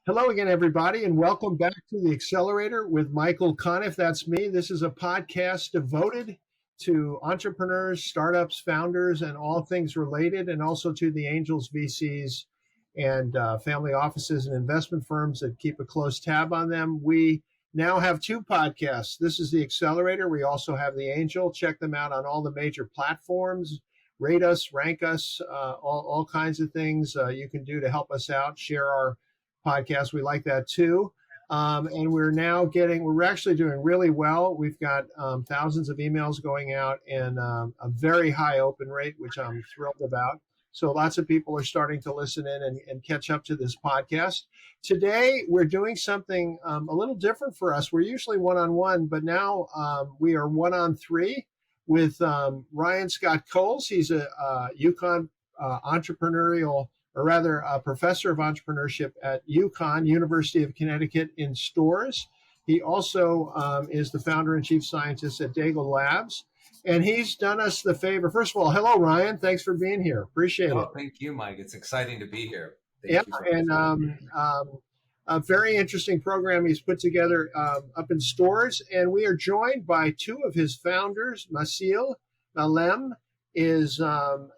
Hello again, everybody, and welcome back to the Accelerator with Michael Conniff. That's me. This is a podcast devoted to entrepreneurs, startups, founders, and all things related, and also to the angels, VCs, and family offices and investment firms that keep a close tab on them. We now have two podcasts. This is the Accelerator. We also have the Angel. Check them out on all the major platforms. Rate us, rank us, all kinds of things you can do to help us out. Share our podcast. We like that too. And we're actually doing really well. We've got thousands of emails going out and a very high open rate, which I'm thrilled about. So lots of people are starting to listen in and catch up to this podcast. Today, we're doing something a little different for us. We're usually one-on-one, but now we are one-on-three with Ryan Scott Coles. He's a UConn entrepreneurial, or rather a professor of entrepreneurship at UConn, University of Connecticut in Stores. He also is the founder and chief scientist at Daigle Labs. And he's done us the favor. First of all, hello, Ryan. Thanks for being here. Appreciate it. Thank you, Mike. It's exciting to be here. A very interesting program he's put together up in Stores. And we are joined by two of his founders, Massyl. Malem is the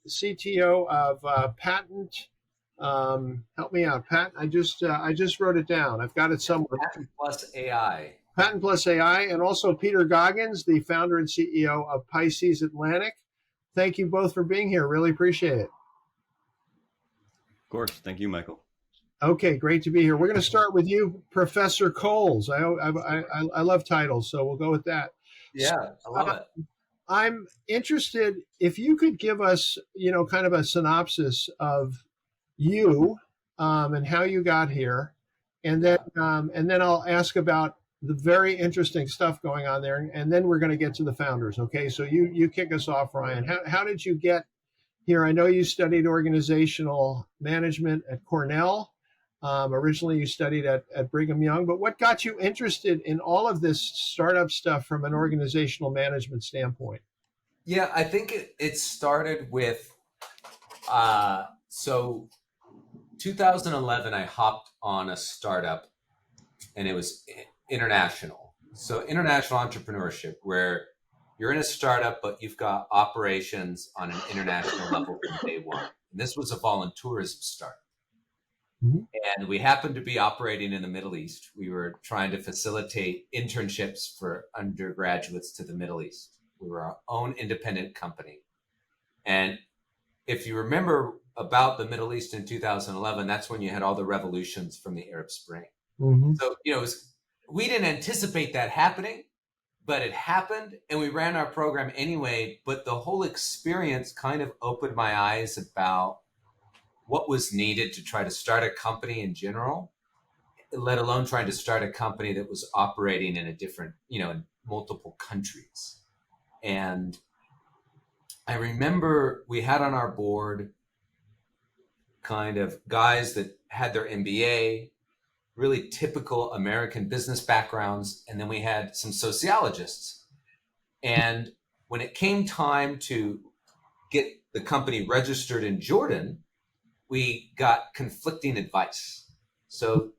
CTO of Patent. Help me out, Pat. I just wrote it down. I've got it somewhere. PatentPlus AI. PatentPlus AI, and also Peter Goggins, the founder and CEO of Pisces Atlantic. Thank you both for being here. Really appreciate it. Of course. Thank you, Michael. Okay, great to be here. We're going to start with you, Professor Coles. I love titles, so we'll go with that. Yeah, I love it. I'm interested if you could give us, kind of a synopsis of you and how you got here, and then I'll ask about the very interesting stuff going on there, and then we're going to get to the founders. Okay, so you kick us off, Ryan. How did you get here? I know you studied organizational management at Cornell. Originally, you studied at Brigham Young, but what got you interested in all of this startup stuff from an organizational management standpoint? Yeah, I think it started with, 2011, I hopped on a startup, and it was international. So international entrepreneurship, where you're in a startup, but you've got operations on an international level from day one. And this was a volunteerism startup. And we happened to be operating in the Middle East. We were trying to facilitate internships for undergraduates to the Middle East. We were our own independent company. And if you remember about the Middle East in 2011, that's when you had all the revolutions from the Arab Spring. Mm-hmm. So, we didn't anticipate that happening, but it happened, and we ran our program anyway. But the whole experience kind of opened my eyes about what was needed to try to start a company in general, let alone trying to start a company that was operating in a different, in multiple countries. And I remember we had on our board kind of guys that had their MBA, really typical American business backgrounds. And then we had some sociologists. And when it came time to get the company registered in Jordan, we got conflicting advice. So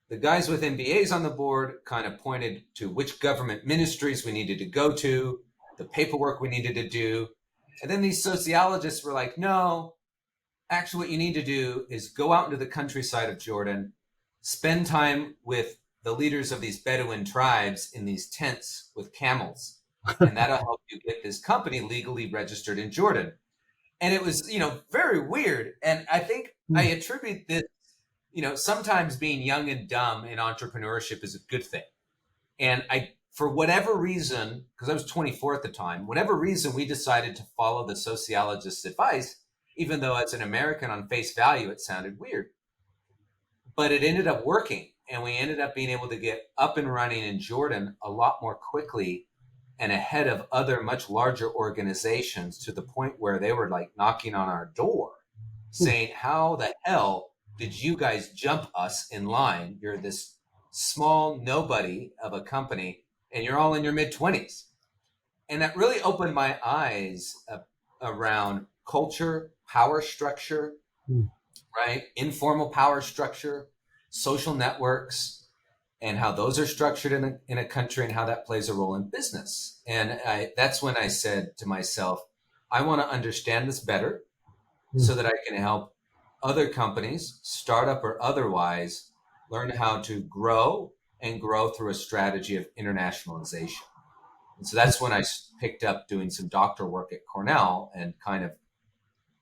the guys with MBAs on the board kind of pointed to which government ministries we needed to go to, the paperwork we needed to do. And then these sociologists were like, no, actually what you need to do is go out into the countryside of Jordan, spend time with the leaders of these Bedouin tribes in these tents with camels, and that'll help you get this company legally registered in Jordan. And it was, very weird. And I think I attribute this, sometimes being young and dumb in entrepreneurship is a good thing. And for whatever reason, because I was 24 at the time, whatever reason, we decided to follow the sociologist's advice, even though as an American on face value, it sounded weird. But it ended up working. And we ended up being able to get up and running in Jordan a lot more quickly and ahead of other much larger organizations, to the point where they were like knocking on our door saying, how the hell did you guys jump us in line? You're this small nobody of a company and you're all in your mid-20s. And that really opened my eyes around culture, power structure, right? Informal power structure, social networks, and how those are structured in a country and how that plays a role in business. And that's when I said to myself, I want to understand this better so that I can help other companies, startup or otherwise, learn how to grow and grow through a strategy of internationalization. And so that's when I picked up doing some doctoral work at Cornell and kind of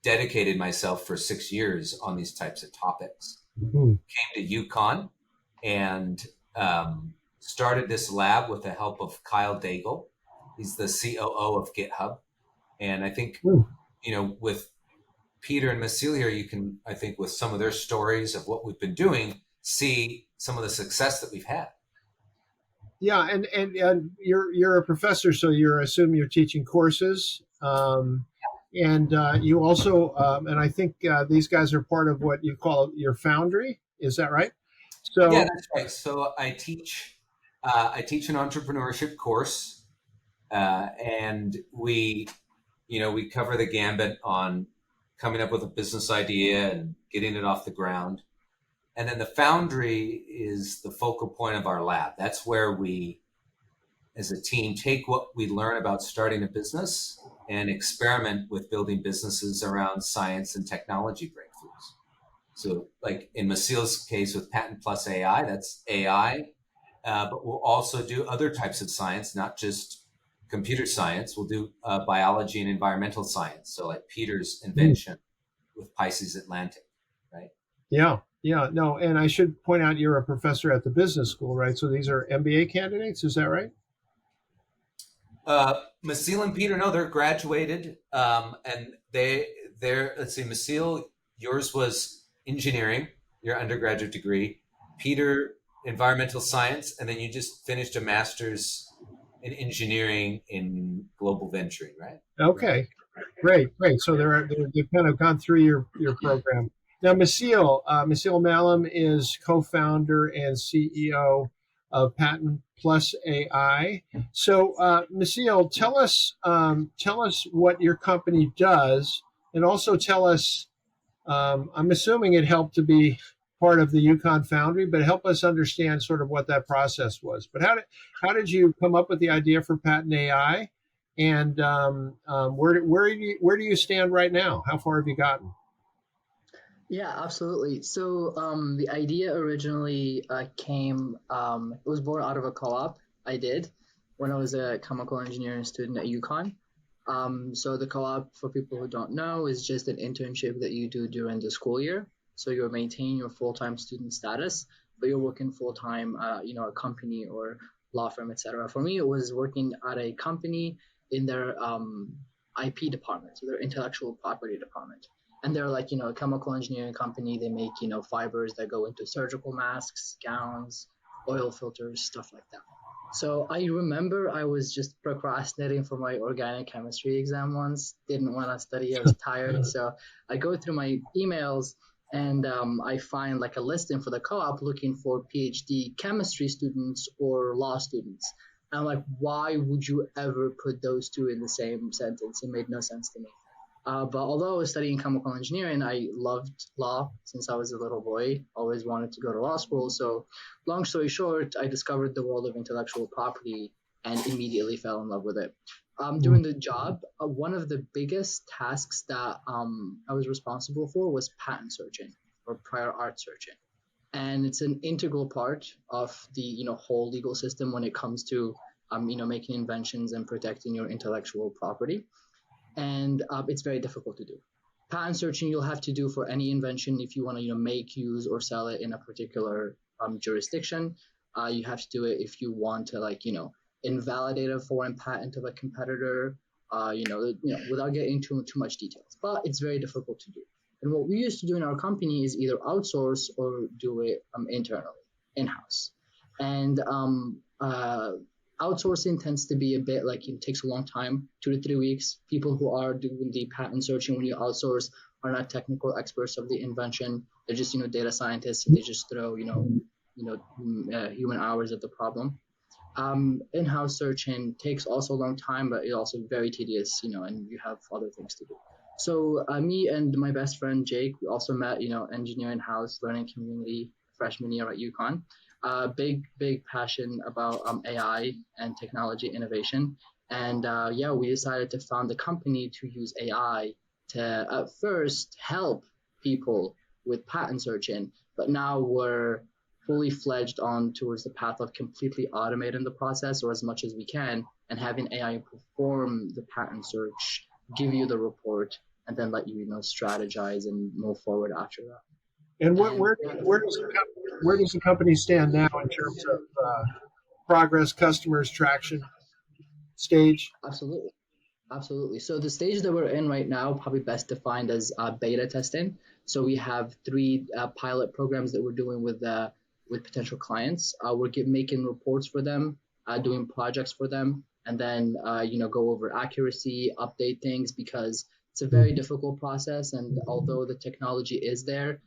dedicated myself for 6 years on these types of topics. Came to UConn and started this lab with the help of Kyle Daigle. He's the COO of GitHub. And I think, with Peter and Massyl here, you can, I think, with some of their stories of what we've been doing, see some of the success that we've had. Yeah, and you're a professor, so you're assume you're teaching courses, and you also and I think these guys are part of what you call your Foundry. Is that right? So yeah, that's right. So I teach an entrepreneurship course, and we cover the gambit on coming up with a business idea and getting it off the ground. And then the Foundry is the focal point of our lab. That's where we, as a team, take what we learn about starting a business and experiment with building businesses around science and technology breakthroughs. So like in Massyl's case with PatentPlus AI, that's AI, but we'll also do other types of science, not just computer science. We'll do biology and environmental science. So like Peter's invention with Pisces Atlantic, right? Yeah, no, and I should point out you're a professor at the business school, right? So these are MBA candidates, is that right? Massyl and Peter, no, they're graduated, and they're let's see, Massyl, yours was engineering, your undergraduate degree. Peter, environmental science, and then you just finished a master's in engineering in global venturing, right? Okay, great. So they've kind of gone through your program. Now, Massyl Malem is co-founder and CEO of PatentPlus AI. So, Massyl, tell us what your company does, and also tell us. I'm assuming it helped to be part of the UConn Foundry, but help us understand sort of what that process was. But how did you come up with the idea for Patent AI, and where do you stand right now? How far have you gotten? Yeah, absolutely. So the idea originally came, it was born out of a co-op I did when I was a chemical engineering student at UConn. So the co-op, for people who don't know, is just an internship that you do during the school year. So you're maintaining your full-time student status, but you're working full-time, a company or law firm, etc. For me, it was working at a company in their IP department, so their intellectual property department. And they're like, a chemical engineering company. They make, fibers that go into surgical masks, gowns, oil filters, stuff like that. So I remember I was just procrastinating for my organic chemistry exam once, didn't want to study, I was tired. So I go through my emails and I find like a listing for the co-op looking for Ph.D. chemistry students or law students. And I'm like, why would you ever put those two in the same sentence? It made no sense to me. But although I was studying chemical engineering, I loved law since I was a little boy, always wanted to go to law school. So long story short, I discovered the world of intellectual property and immediately fell in love with it. During the job, one of the biggest tasks that I was responsible for was patent searching or prior art searching. And it's an integral part of the whole legal system when it comes to making inventions and protecting your intellectual property. And it's very difficult to do. Patent searching you'll have to do for any invention if you want to make, use, or sell it in a particular jurisdiction. You have to do it if you want to invalidate a foreign patent of a competitor. Without getting too much details. But it's very difficult to do. And what we used to do in our company is either outsource or do it internally, in-house. And outsourcing tends to be a bit like it takes a long time, 2 to 3 weeks. People who are doing the patent searching when you outsource are not technical experts of the invention. They're just data scientists. They just throw human hours at the problem. In-house searching takes also a long time, but it's also very tedious, and you have other things to do. So me and my best friend Jake, we also met, engineering house, learning community, freshman year at UConn. Big passion about AI and technology innovation. And we decided to found a company to use AI to at first help people with patent searching, but now we're fully fledged on towards the path of completely automating the process, or as much as we can, and having AI perform the patent search, give you the report, and then let you, strategize and move forward after that. And where does the company stand now in terms of progress, customers, traction, stage? Absolutely. So the stage that we're in right now, probably best defined as beta testing. So we have 3 pilot programs that we're doing with potential clients. We're making reports for them, doing projects for them, and then go over accuracy, update things, because it's a very difficult process. And although the technology is there,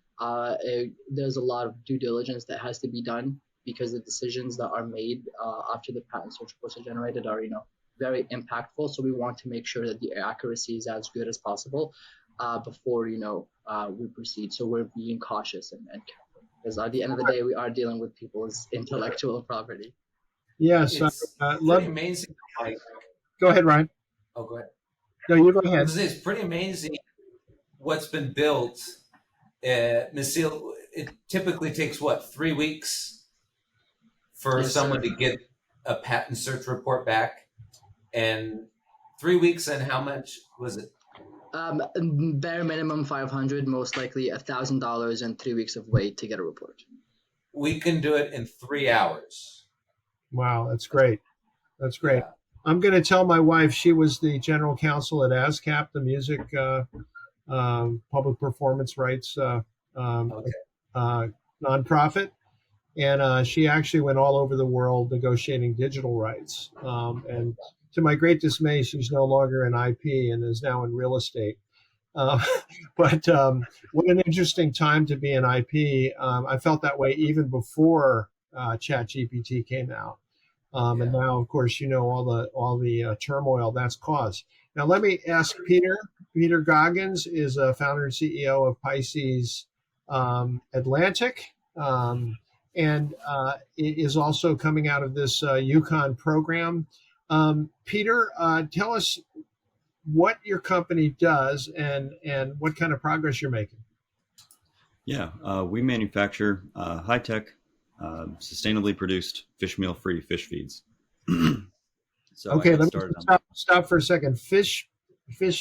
there's a lot of due diligence that has to be done, because the decisions that are made after the patent search reports are generated are very impactful. So we want to make sure that the accuracy is as good as possible before we proceed. So we're being cautious and careful, because at the end of the day, we are dealing with people's intellectual property. Yes, love. Amazing. Go ahead, Ryan. Oh, go ahead. No, you go ahead. It's pretty amazing what's been built. Massyl, it typically takes 3 weeks for someone to get a patent search report back, and 3 weeks. And how much was it? Bare minimum 500, most likely $1,000, and 3 weeks of wait to get a report. We can do it in 3 hours. Wow, that's great. That's great. Yeah. I'm going to tell my wife. She was the general counsel at ASCAP, the music public performance rights nonprofit, and she actually went all over the world negotiating digital rights. And to my great dismay, she's no longer in IP and is now in real estate. But what an interesting time to be in IP. I felt that way even before ChatGPT came out. And now, of course, all the turmoil that's caused. Now, let me ask Peter. Peter Goggins is a founder and CEO of Pisces Atlantic, and is also coming out of this UConn program. Peter, tell us what your company does and what kind of progress you're making. Yeah, we manufacture high-tech, sustainably produced fish meal-free fish feeds. So okay, let me stop for a second. Fish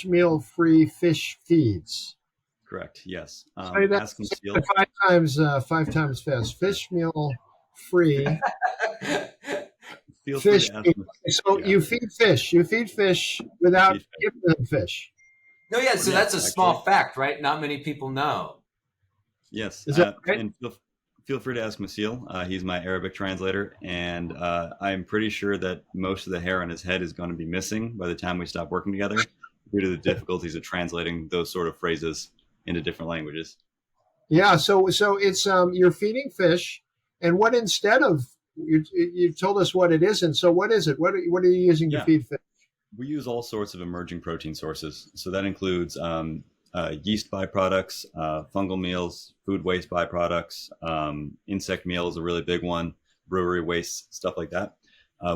meal-free fish feeds. Correct. Yes. Say that five times fast. Fish meal-free. Fish. So you feed fish. You feed fish without giving them fish. No, yeah. So that's a small fact, right? Not many people know. Yes. Is that right? And feel free to ask Massyl. He's my Arabic translator, and I'm pretty sure that most of the hair on his head is going to be missing by the time we stop working together, due to the difficulties of translating those sort of phrases into different languages. Yeah. So it's you're feeding fish, and what instead of you told us what it isn't. So what is it? What are you using to feed fish? We use all sorts of emerging protein sources. So that includes yeast byproducts, fungal meals, food waste byproducts, insect meal is a really big one, brewery waste, stuff like that.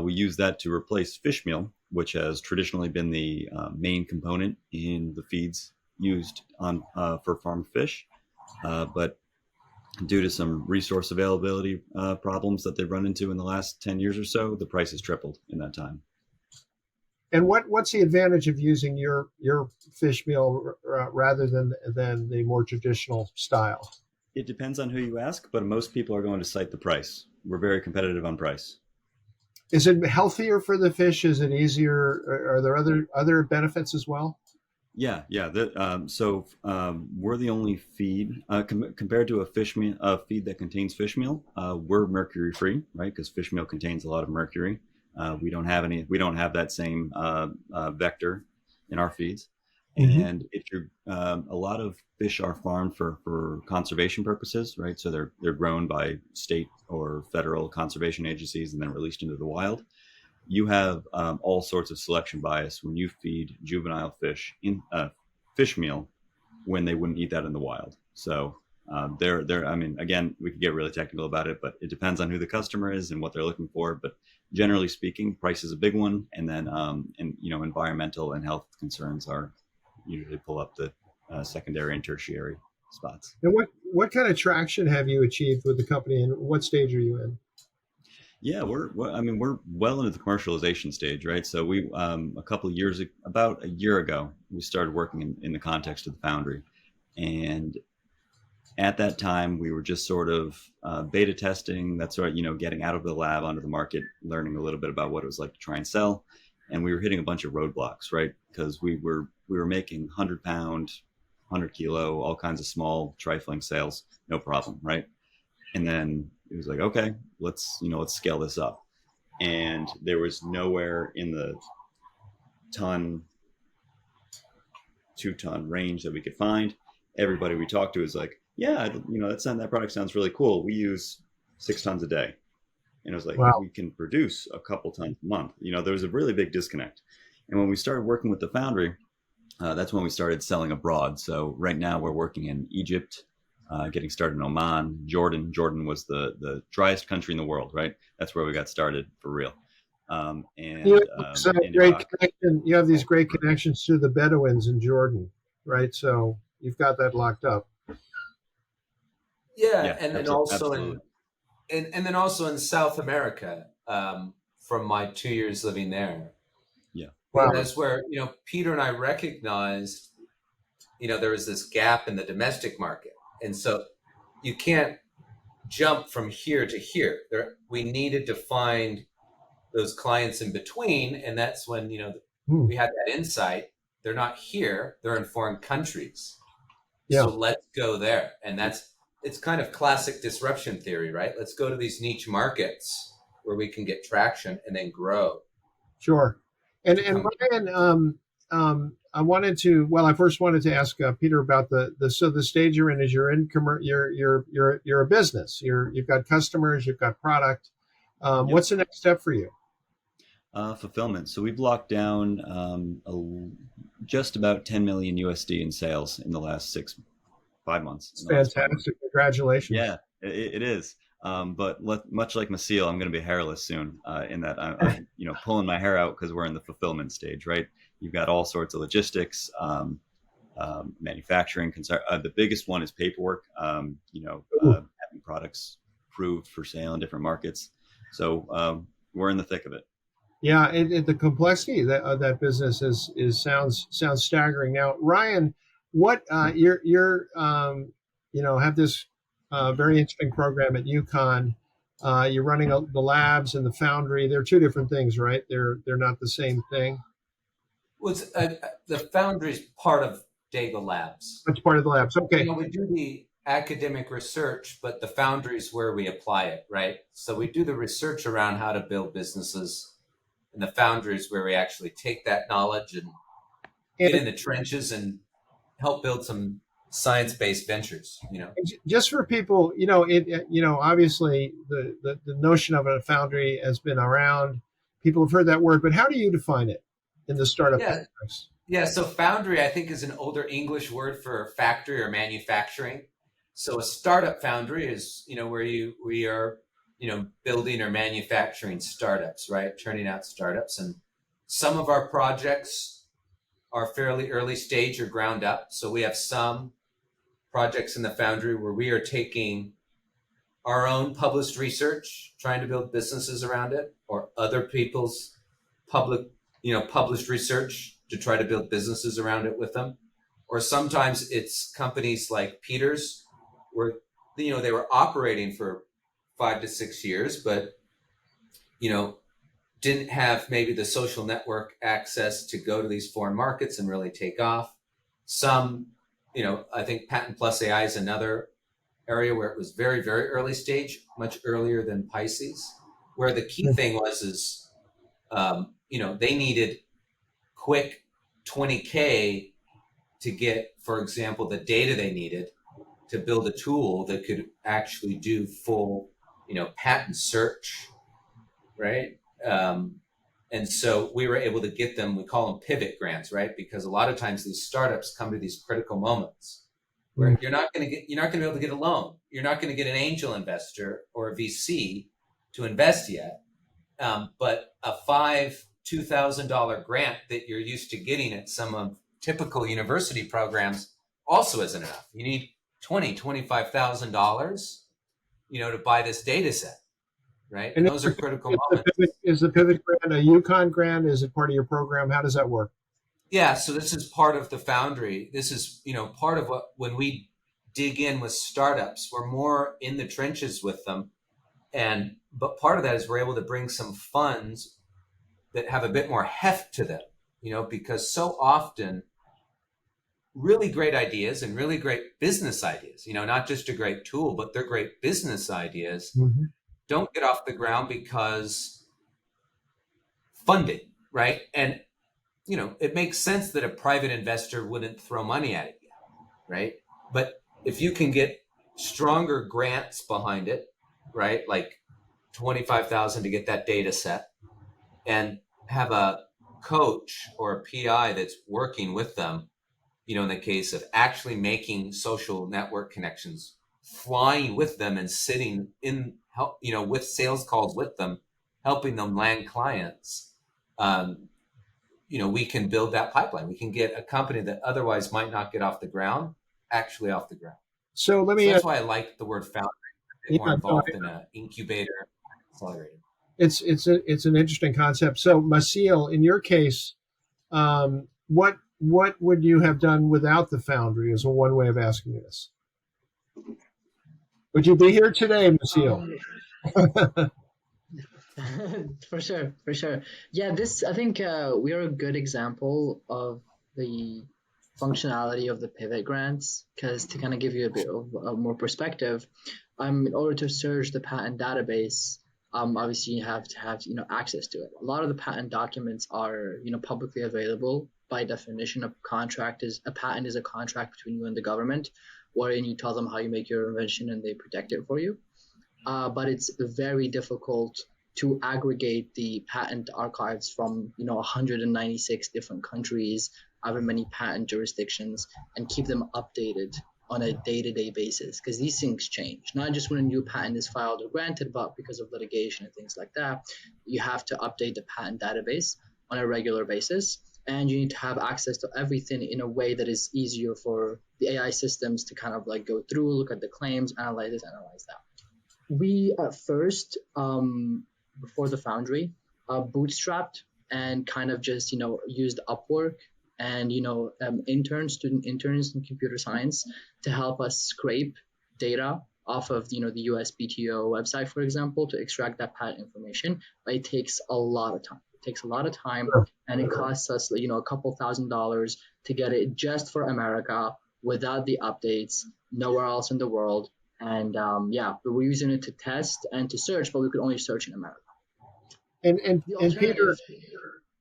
We use that to replace fish meal, which has traditionally been the main component in the feeds used for farmed fish. But due to some resource availability problems that they've run into in the last 10 years or so, the price has tripled in that time. And what's the advantage of using your fish meal rather than the more traditional style? It depends on who you ask, but most people are going to cite the price. We're very competitive on price. Is it healthier for the fish? Is it easier? Are there other benefits as well? Yeah. So we're the only feed compared to a feed that contains fish meal. We're mercury free, right? Because fish meal contains a lot of mercury. We don't have that same vector in our feeds. Mm-hmm. And if you're a lot of fish are farmed for conservation purposes, right? So they're grown by state or federal conservation agencies and then released into the wild. You have all sorts of selection bias when you feed juvenile fish fish meal when they wouldn't eat that in the wild. So I mean, again, we could get really technical about it, but it depends on who the customer is and what they're looking for. But generally speaking, price is a big one. And then, environmental and health concerns are usually pull up the secondary and tertiary spots. And what kind of traction have you achieved with the company, and what stage are you in? Yeah, we're well into the commercialization stage, right? So we about a year ago, we started working in the context of the Foundry, and at that time we were just sort of beta testing, that sort of, getting out of the lab onto the market, learning a little bit about what it was like to try and sell, and we were hitting a bunch of roadblocks, right? Because we were making 100-pound, 100-kilo, all kinds of small trifling sales, no problem, right? And then it was like, okay, let's scale this up. And there was nowhere in the 2-ton range that we could find. Everybody we talked to was like, yeah, that product sounds really cool. We use 6 tons a day. And it was like, wow. We can produce a couple tons a month. There was a really big disconnect. And when we started working with the Foundry, that's when we started selling abroad. So right now we're working in Egypt, getting started in Oman, Jordan. Jordan was the driest country in the world, right? That's where we got started for real. You have these great connections to the Bedouins in Jordan, right? So you've got that locked up. Yeah, and then also and then also in South America, from my 2 years living there. Yeah, wow. That's where Peter and I recognized there was this gap in the domestic market. And so you can't jump from here to here. We needed to find those clients in between. And that's when, we had that insight. They're not here. They're in foreign countries. Yeah. So let's go there. And it's kind of classic disruption theory, right? Let's go to these niche markets where we can get traction and then grow. Sure. And Ryan, I first wanted to ask Peter about the stage you're in is you're a business. You've got customers, you've got product. Yep. What's the next step for you? Fulfillment. So we've locked down just about 10 million USD in sales in the last 5 months. It's fantastic. Congratulations. Yeah, it is. But much like Massyl, I'm going to be hairless soon. In that I'm pulling my hair out because we're in the fulfillment stage, right? You've got all sorts of logistics, manufacturing. The biggest one is paperwork. Having products approved for sale in different markets. So we're in the thick of it. Yeah, the complexity of that business sounds staggering. Now, Ryan, what you're have this very interesting program at UConn. You're running the labs and the Foundry. They're two different things, right? They're not the same thing. Well, the Foundry is part of Daigle Labs. It's part of the labs. Okay. We do the academic research, but the Foundry is where we apply it, right? So we do the research around how to build businesses, and the Foundry is where we actually take that knowledge and get in the trenches and help build some science-based ventures. Just for people, obviously the notion of a Foundry has been around. People have heard that word, but how do you define it in the startup context? Yeah, so Foundry, I think, is an older English word for factory or manufacturing. So a startup Foundry is, where we are, building or manufacturing startups, right? Turning out startups. And some of our projects are fairly early stage or ground up. So we have some projects in the Foundry where we are taking our own published research, trying to build businesses around it, or other people's published research to try to build businesses around it with them. Or sometimes it's companies like Peter's where, they were operating for 5 to 6 years, but, didn't have maybe the social network access to go to these foreign markets and really take off. Some, I think PatentPlus AI is another area where it was very, very early stage, much earlier than Pisces, where the key thing is, they needed quick 20K to get, for example, the data they needed to build a tool that could actually do full, patent search, right? And so we were able to get them, we call them pivot grants, right? Because a lot of times these startups come to these critical moments where you're not going to be able to get a loan. You're not going to get an angel investor or a VC to invest yet. But a $2,000 grant that you're used to getting at some of typical university programs also isn't enough. You need $25,000, to buy this data set, right? And those are critical moments. Is the pivot grant a UConn grant? Is it part of your program? How does that work? Yeah, so this is part of the Foundry. This is, part of what, when we dig in with startups, we're more in the trenches with them. But part of that is we're able to bring some funds that have a bit more heft to them, because so often really great ideas and really great business ideas, not just a great tool, but they're great business ideas, don't get off the ground because funding, right? And, it makes sense that a private investor wouldn't throw money at it yet, right? But if you can get stronger grants behind it, right? Like 25,000 to get that data set, and have a coach or a PI that's working with them, in the case of actually making social network connections, flying with them and sitting in help, with sales calls with them, helping them land clients. We can build that pipeline. We can get a company that otherwise might not get off the ground, actually off the ground. So that's why I like the word Foundry. More involved in an incubator, accelerator. It's an interesting concept. So Massyl, in your case, what would you have done without the Foundry? Is one way of asking this. Would you be here today, Massyl? For sure. Yeah, I think we are a good example of the functionality of the pivot grants, because to kind of give you a bit of more perspective, in order to search the patent database, obviously you have to have access to it. A lot of the patent documents are publicly available. By definition, a patent is a contract between you and the government, wherein you tell them how you make your invention and they protect it for you. But it's very difficult to aggregate the patent archives from 196 different countries, however many patent jurisdictions, and keep them updated on a day-to-day basis, because these things change. Not just when a new patent is filed or granted, but because of litigation and things like that, you have to update the patent database on a regular basis, and you need to have access to everything in a way that is easier for the AI systems to kind of like go through, look at the claims, analyze that. We at first, before the Foundry, bootstrapped and kind of just used Upwork and student interns in computer science to help us scrape data off of the USPTO website, for example, to extract that patent information. But it takes a lot of time. And it costs us a couple $1,000s to get it just for America without the updates, nowhere else in the world. And we were using it to test and to search, but we could only search in America. And Peter,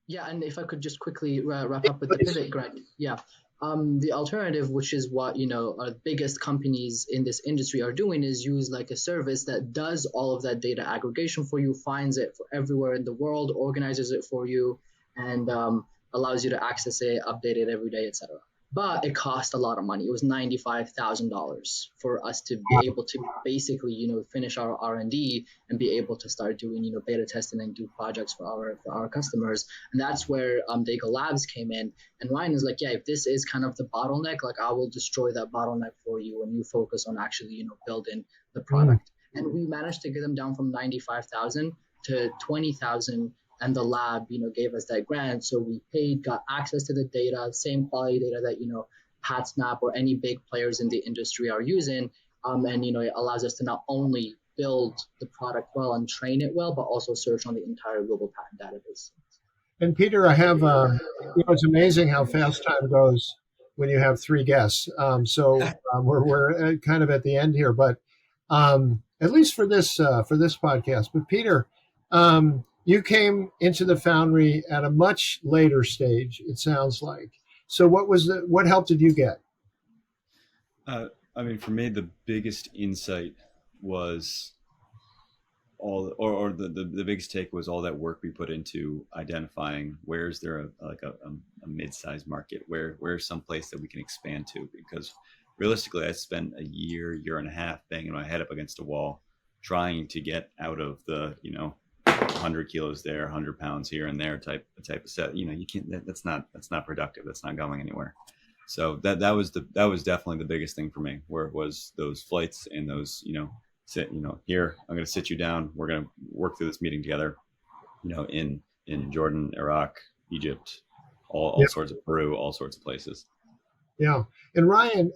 yeah, and if I could just quickly wrap up with the pivot grant. Yeah. The alternative, which is what our biggest companies in this industry are doing, is use like a service that does all of that data aggregation for you, finds it for everywhere in the world, organizes it for you, and allows you to access it, update it every day, etc. But it cost a lot of money. It was $95,000 for us to be able to basically, finish our R&D and be able to start doing, beta testing and do projects for our customers. And that's where Daigle Labs came in. And Ryan is like, yeah, if this is kind of the bottleneck, like I will destroy that bottleneck for you and you focus on actually, building the product. And we managed to get them down from 95,000 to 20,000. And the lab, gave us that grant. So we got access to the data, same quality data that, PatSnap or any big players in the industry are using. And, it allows us to not only build the product well and train it well, but also search on the entire global patent database. And Peter, I have, it's amazing how fast time goes when you have three guests. We're kind of at the end here, but at least for this podcast. But Peter, you came into the Foundry at a much later stage, it sounds like. So what help did you get? For me, the biggest insight was or the biggest take was all that work we put into identifying where's there a mid-sized market, where's some place that we can expand to, because realistically I spent a year and a half banging my head up against a wall trying to get out of the 100 kilos there, 100 pounds here and there type of set. You can't, that's not productive, that's not going anywhere. So that was definitely the biggest thing for me, where it was those flights and those here, I'm going to sit you down, we're going to work through this meeting together, in Jordan, Iraq, Egypt, all sorts of Peru, all sorts of places. Yeah. And Ryan,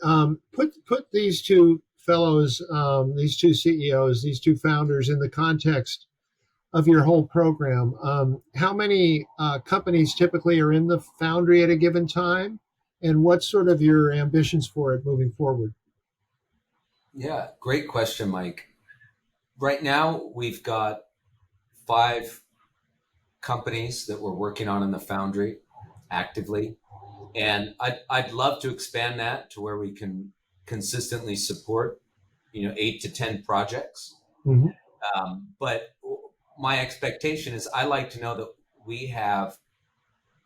put these two fellows, these two CEOs, these two founders in the context of your whole program. How many companies typically are in the Foundry at a given time? And what's sort of your ambitions for it moving forward? Yeah, great question, Mike. Right now, we've got 5 companies that we're working on in the Foundry actively. And I'd love to expand that to where we can consistently support, 8 to 10 projects. Mm-hmm. But my expectation is I like to know that we have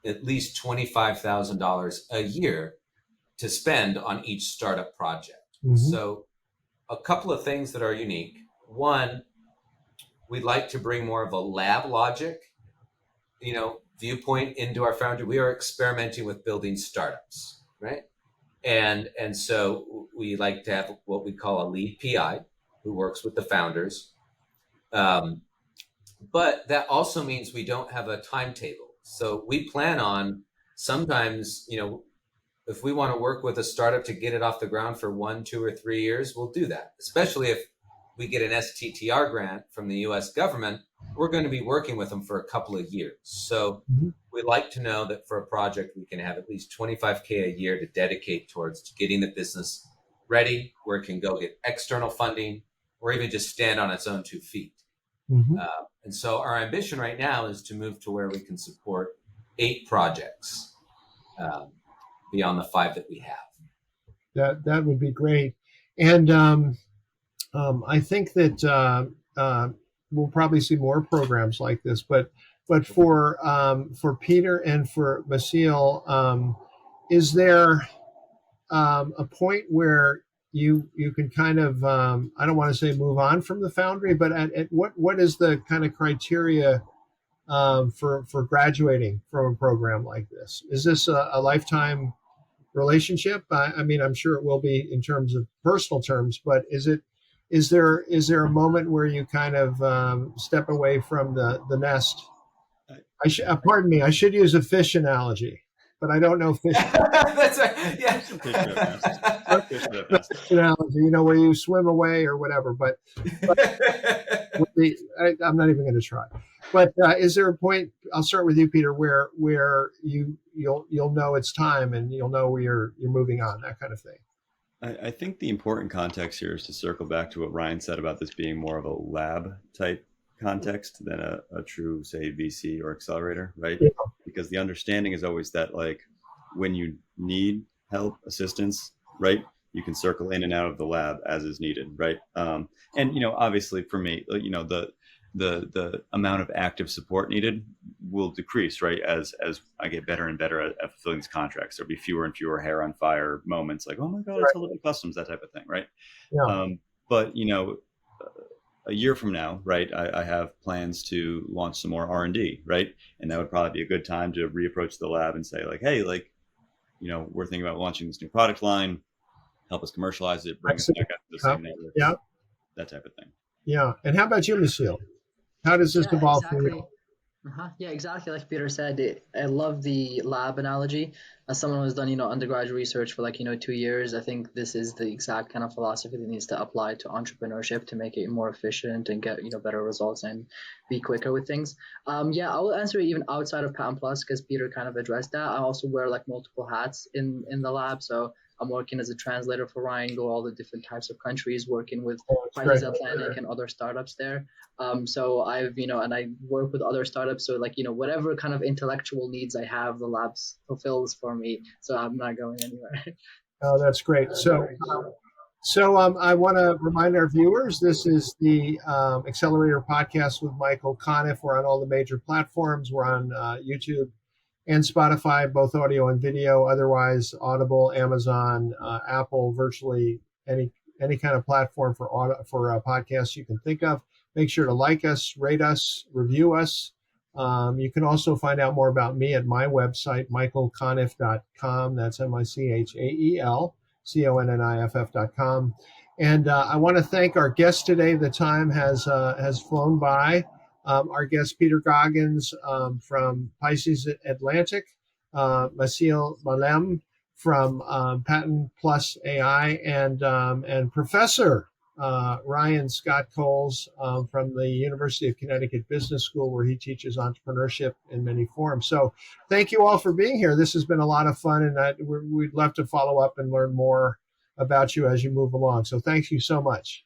at least $25,000 a year to spend on each startup project. Mm-hmm. So a couple of things that are unique. One, we'd like to bring more of a lab logic, viewpoint into our Foundry. We are experimenting with building startups, right? And so we like to have what we call a lead PI who works with the founders. But that also means we don't have a timetable. So we plan on sometimes, if we want to work with a startup to get it off the ground for 1, 2, or 3 years, we'll do that. Especially if we get an STTR grant from the US government, we're going to be working with them for a couple of years. So we'd like to know that for a project, we can have at least $25K a year to dedicate towards getting the business ready, where it can go get external funding, or even just stand on its own 2 feet. Mm-hmm. And so our ambition right now is to move to where we can support 8 projects beyond the 5 that we have. That would be great. And I think that we'll probably see more programs like this. But for Peter and for Massyl, is there a point where you can kind of I don't want to say move on from the Foundry, but at what is the kind of criteria for graduating from a program like this? Is this a lifetime relationship? I mean, I'm sure it will be in terms of personal terms, but is there a moment where you kind of step away from the nest? Pardon me, I should use a fish analogy, but I don't know fish. That's right. Yeah. Fish analogy, where you swim away or whatever. But I'm not even going to try. But is there a point? I'll start with you, Peter, where you'll know it's time and you'll know where you're moving on, that kind of thing. I think the important context here is to circle back to what Ryan said about this being more of a lab type context than a true, say, VC or accelerator, right? Yeah. Because the understanding is always that, like, when you need help, assistance, right, you can circle in and out of the lab as is needed, right? And obviously for me, the amount of active support needed will decrease, right? As I get better and better at fulfilling these contracts, there'll be fewer and fewer hair on fire moments, like, oh my God, it's a little customs, that type of thing, right? Yeah. But a year from now, right, I have plans to launch some more R&D, right? And that would probably be a good time to reapproach the lab and say, like, hey, like, we're thinking about launching this new product line, help us commercialize it, bring us back up to the same network, that type of thing. Yeah. And how about you, Massyl? How does this evolve for you? Yeah, exactly. Like Peter said, I love the lab analogy. As someone who's done, undergraduate research for 2 years, I think this is the exact kind of philosophy that needs to apply to entrepreneurship to make it more efficient and get, better results and be quicker with things. I will answer it even outside of PatentPlus because Peter kind of addressed that. I also wear multiple hats in the lab. So I'm working as a translator for Ryan, go all the different types of countries, working with Pisces Atlantic and other startups there. So I've, and I work with other startups. So whatever kind of intellectual needs I have, the labs fulfills for me. So I'm not going anywhere. Oh, that's great. So So I want to remind our viewers, this is the Accelerator Podcast with Michael Conniff. We're on all the major platforms. We're on YouTube and Spotify, both audio and video. Otherwise, Audible, Amazon, Apple, virtually any kind of platform for podcasts you can think of. Make sure to like us, rate us, review us. You can also find out more about me at my website, michaelconniff.com. That's MichaelConniff.com. And I want to thank our guest today. The time has flown by. Our guest, Peter Goggins from Pisces Atlantic, Malem from PatentPlus AI, and Professor Ryan Scott Coles from the University of Connecticut Business School, where he teaches entrepreneurship in many forms. So thank you all for being here. This has been a lot of fun, and we'd love to follow up and learn more about you as you move along. So thank you so much.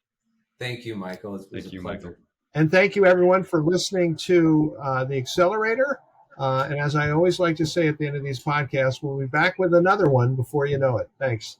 Thank you, Michael. Thank you, Michael. And thank you, everyone, for listening to the Accelerator. And as I always like to say at the end of these podcasts, we'll be back with another one before you know it. Thanks.